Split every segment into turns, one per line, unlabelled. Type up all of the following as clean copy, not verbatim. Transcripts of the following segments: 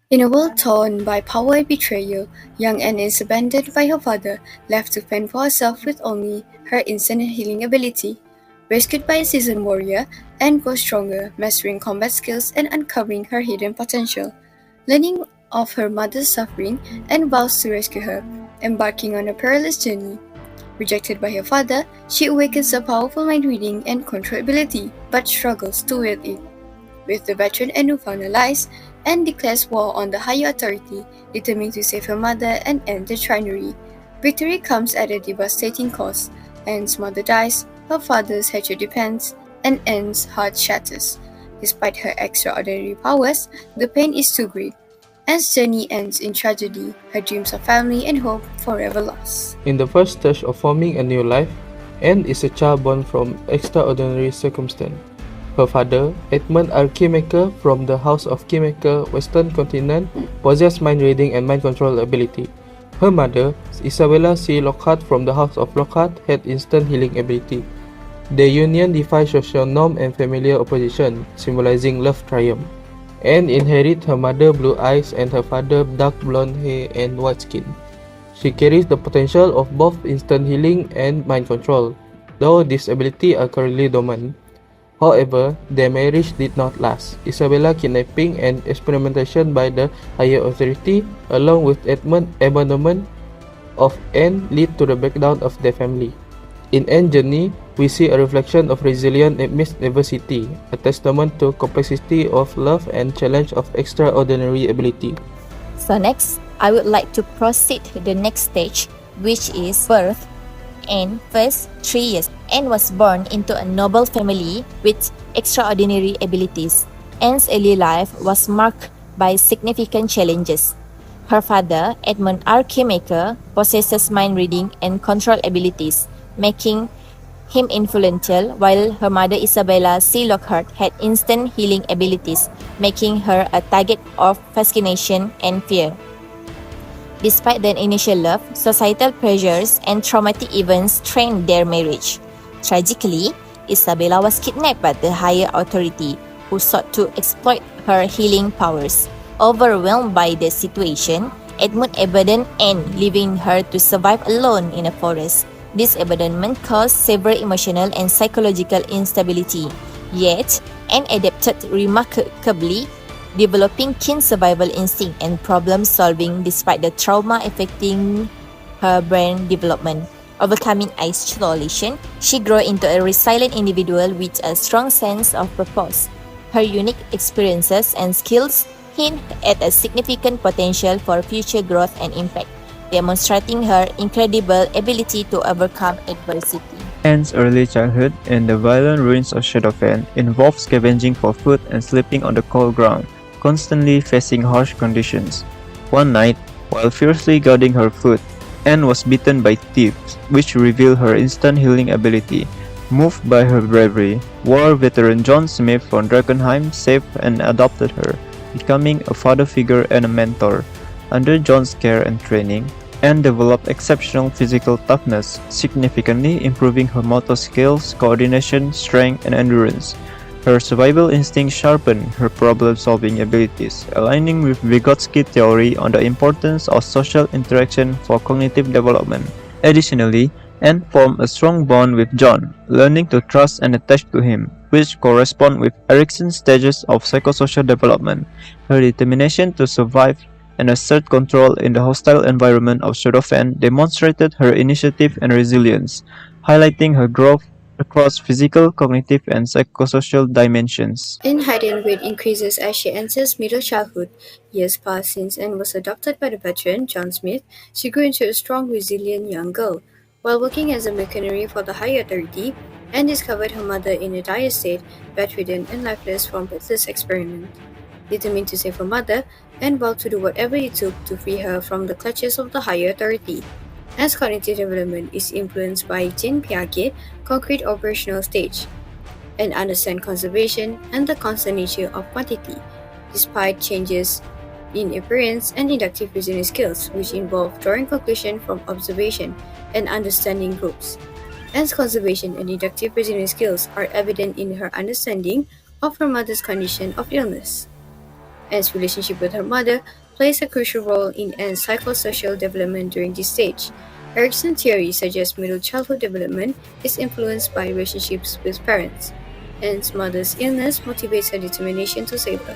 In a world torn by power and betrayal, young Anne is abandoned by her father, left to fend for herself with only her instant healing ability. Rescued by a seasoned warrior, Anne grows stronger, mastering combat skills and uncovering her hidden potential. Learning of her mother's suffering, Anne vows to rescue her, embarking on a perilous journey. Rejected by her father, she awakens a powerful mind reading and control ability, but struggles to wield it. With the veteran Anu found allies, Anne declares war on the higher authority, determined to save her mother and end the trinary. Victory comes at a devastating cost. Anne's mother dies, her father's hatred depends, and Anne's heart shatters. Despite her extraordinary powers, the pain is too great. Anne's journey ends in tragedy, her dreams of family and hope forever lost.
In the first stage of forming a new life, Anne is a child born from extraordinary circumstance. Her father, Edmund R. Kingmaker from the House of Kingmaker, Western Continent, possessed mind reading and mind control ability. Her mother, Isabella C. Lockhart from the House of Lockhart, had instant healing ability. The union defied social norm and familiar opposition, symbolizing love triumph. Anne inherits her mother's blue eyes and her father's dark blonde hair and white skin. She carries the potential of both instant healing and mind control, though these abilities are currently dormant. However, their marriage did not last. Isabella kidnapping and experimentation by the higher authority, along with Edmund's abandonment of Anne, lead to the breakdown of their family. In Anne's journey, we see a reflection of resilience amidst adversity, a testament to complexity of love and challenge of extraordinary ability.
So next, I would like to proceed to the next stage, which is birth. And first 3 years, Anne was born into a noble family with extraordinary abilities. Anne's early life was marked by significant challenges. Her father, Edmund R. Kingmaker, possesses mind reading and control abilities, making him influential, while her mother Isabella C. Lockhart had instant healing abilities, making her a target of fascination and fear. Despite their initial love, societal pressures and traumatic events strained their marriage. Tragically, Isabella was kidnapped by the higher authority, who sought to exploit her healing powers. Overwhelmed by the situation, Edmund abandoned Anne, leaving her to survive alone in a forest. This abandonment caused severe emotional and psychological instability. Yet, Anne adapted remarkably, developing keen survival instinct and problem solving despite the trauma affecting her brain development. Overcoming isolation, she grew into a resilient individual with a strong sense of purpose. Her unique experiences and skills hint at a significant potential for future growth and impact, demonstrating her incredible ability to overcome adversity.
Anne's early childhood in the violent ruins of Shadowfen involved scavenging for food and sleeping on the cold ground, constantly facing harsh conditions. One night, while fiercely guarding her food, Anne was bitten by thieves, which revealed her instant healing ability. Moved by her bravery, war veteran John Smith from Dragonheim saved and adopted her, becoming a father figure and a mentor. Under John's care and training, Anne developed exceptional physical toughness, significantly improving her motor skills, coordination, strength, and endurance. Her survival instinct sharpened her problem-solving abilities, aligning with Vygotsky's theory on the importance of social interaction for cognitive development. Additionally, Anne formed a strong bond with John, learning to trust and attach to him, which correspond with Erikson's stages of psychosocial development. Her determination to survive and assert control in the hostile environment of Shadowfen demonstrated her initiative and resilience, highlighting her growth across physical, cognitive, and psychosocial dimensions.
Anne's height and weight increases as she enters middle childhood. Years pass since Anne was adopted by the veteran John Smith. She grew into a strong, resilient young girl. While working as a mercenary for the high authority, Anne discovered her mother in a dire state, bedridden and lifeless from Peter's experiment. Determined to save her mother, Anne vowed to do whatever it took to free her from the clutches of the higher authority. Anne's cognitive development is influenced by Jean Piaget's concrete operational stage, and understand conservation and the constant nature of quantity, despite changes in appearance and inductive reasoning skills, which involve drawing conclusions from observation and understanding groups. Anne's conservation and inductive reasoning skills are evident in her understanding of her mother's condition of illness. Anne's relationship with her mother plays a crucial role in Anne's psychosocial development during this stage. Erickson's theory suggests middle childhood development is influenced by relationships with parents. Anne's mother's illness motivates her determination to save her,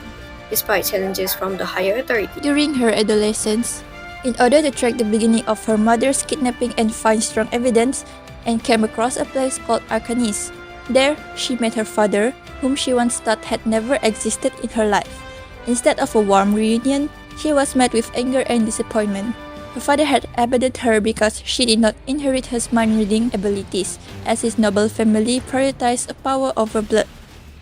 despite challenges from the higher authority.
During her adolescence, in order to track the beginning of her mother's kidnapping and find strong evidence, Anne came across a place called Arcanis. There, she met her father, whom she once thought had never existed in her life. Instead of a warm reunion, she was met with anger and disappointment. Her father had abandoned her because she did not inherit his mind-reading abilities, as his noble family prioritized power over blood.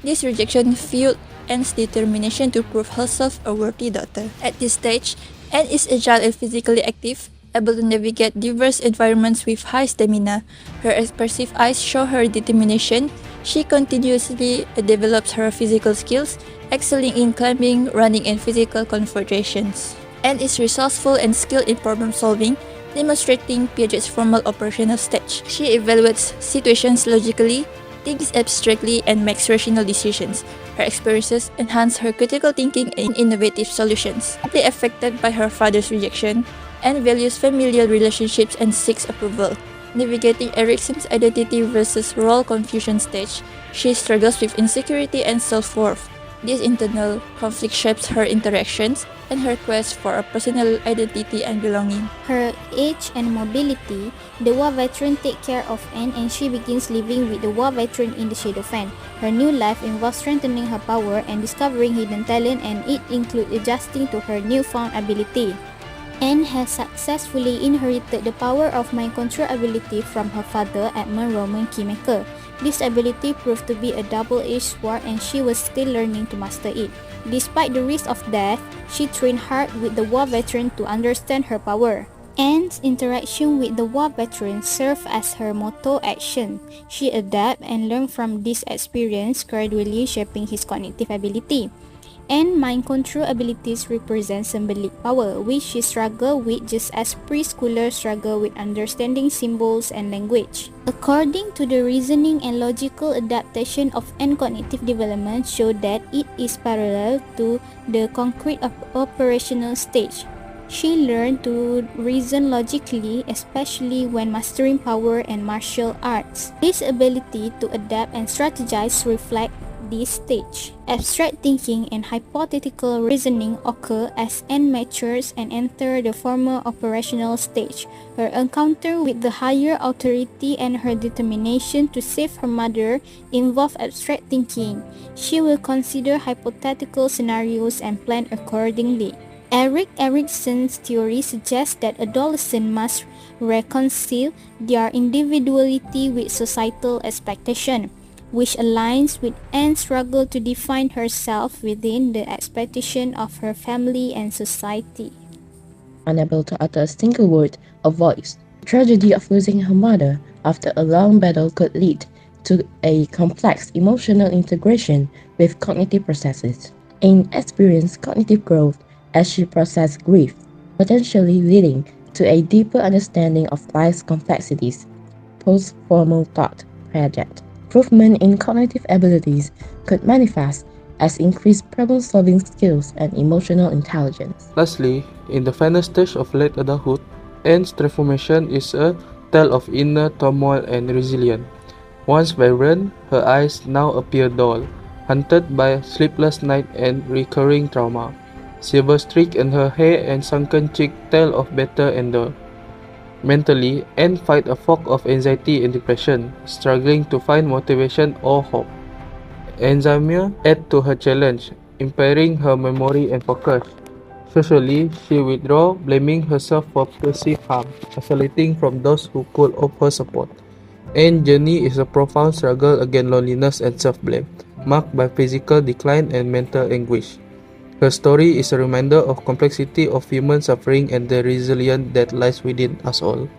This rejection fueled Anne's determination to prove herself a worthy daughter. At this stage, Anne is agile and physically active, able to navigate diverse environments with high stamina. Her expressive eyes show her determination. She continuously develops her physical skills, excelling in climbing, running, and physical confrontations. Anne is resourceful and skilled in problem solving, demonstrating Piaget's formal operational stage. She evaluates situations logically, thinks abstractly, and makes rational decisions. Her experiences enhance her critical thinking and innovative solutions. Deeply affected by her father's rejection, Anne values familial relationships and seeks approval. Navigating Erickson's identity versus role confusion stage, she struggles with insecurity and self-worth. This internal conflict shapes her interactions and her quest for a personal identity and belonging.
Her age and mobility, the war veteran takes care of Anne and she begins living with the war veteran in the shadow fan. Her new life involves strengthening her power and discovering hidden talent, and it includes adjusting to her newfound ability. Anne has successfully inherited the power of mind control ability from her father, Edmund Roman Keymaker. This ability proved to be a double-edged sword and she was still learning to master it. Despite the risk of death, she trained hard with the war veteran to understand her power. Anne's interaction with the war veteran served as her motto action. She adapted and learned from this experience, gradually shaping his cognitive ability. And mind control abilities represent symbolic power, which she struggled with just as preschoolers struggle with understanding symbols and language. According to the reasoning and logical adaptation of Anne's cognitive development show that it is parallel to the concrete operational stage. She learned to reason logically, especially when mastering power and martial arts. This ability to adapt and strategize reflect this stage. Abstract thinking and hypothetical reasoning occur as Anne matures and enter the formal operational stage. Her encounter with the higher authority and her determination to save her mother involve abstract thinking. She will consider hypothetical scenarios and plan accordingly. Erik Erikson's theory suggests that adolescents must reconcile their individuality with societal expectation, which aligns with Anne's struggle to define herself within the expectation of her family and society.
Unable to utter a single word or voice, the tragedy of losing her mother after a long battle could lead to a complex emotional integration with cognitive processes. Anne experienced cognitive growth as she processed grief, potentially leading to a deeper understanding of life's complexities. Post-formal thought project. Improvement in cognitive abilities could manifest as increased problem-solving skills and emotional intelligence.
Lastly, in the final stage of late adulthood, Anne's transformation is a tale of inner turmoil and resilience. Once vibrant, her eyes now appear dull, haunted by sleepless nights and recurring trauma. Silver streak in her hair and sunken cheek tell of battle endure. Mentally, Anne fights a fog of anxiety and depression, struggling to find motivation or hope. Alzheimer's adds to her challenge, impairing her memory and focus. Socially, she withdraws, blaming herself for perceived harm, isolating from those who could offer support. Anne's journey is a profound struggle against loneliness and self-blame, marked by physical decline and mental anguish. Her story is a reminder of complexity of human suffering and the resilience that lies within us all.